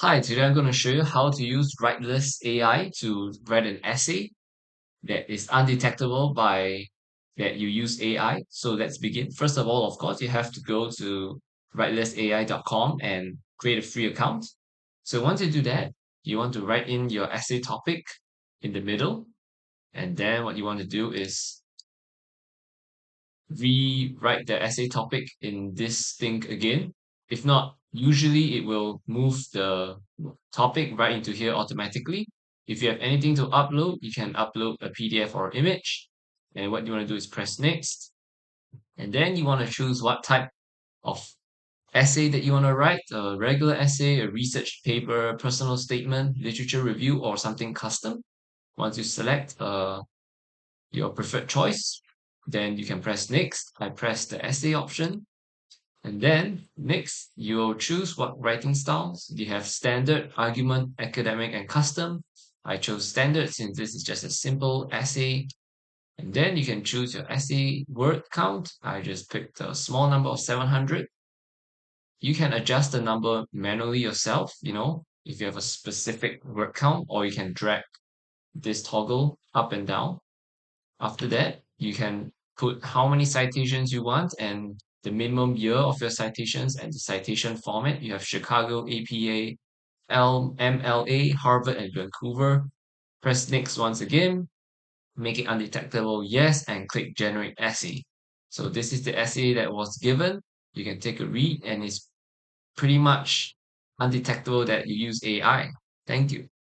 Hi, today I'm going to show you how to use Writeless AI to write an essay that is undetectable by that you use AI. So let's begin. First of all, of course, you have to go to writelessai.com and create a free account. So once you do that, you want to write in your essay topic in the middle. And then what you want to do is rewrite the essay topic in this thing again. If not, usually it will move the topic right into here automatically. If you have anything to upload, you can upload a PDF or image. And what you want to do is press next. And then you want to choose what type of essay that you want to write, a regular essay, a research paper, personal statement, literature review, or something custom. Once you select your preferred choice, then you can press next. I press the essay option. And then next, you'll choose what writing styles. You have standard, argument, academic, and custom. I chose standard since this is just a simple essay. And then you can choose your essay word count. I just picked a small number of 700. You can adjust the number manually yourself, if you have a specific word count, or you can drag this toggle up and down. After that, you can put how many citations you want and the minimum year of your citations and the citation format. You have Chicago, APA, MLA, Harvard, and Vancouver. Press next once again, make it undetectable, yes, and click generate essay. So this is the essay that was given. You can take a read and it's pretty much undetectable that you use AI. Thank you.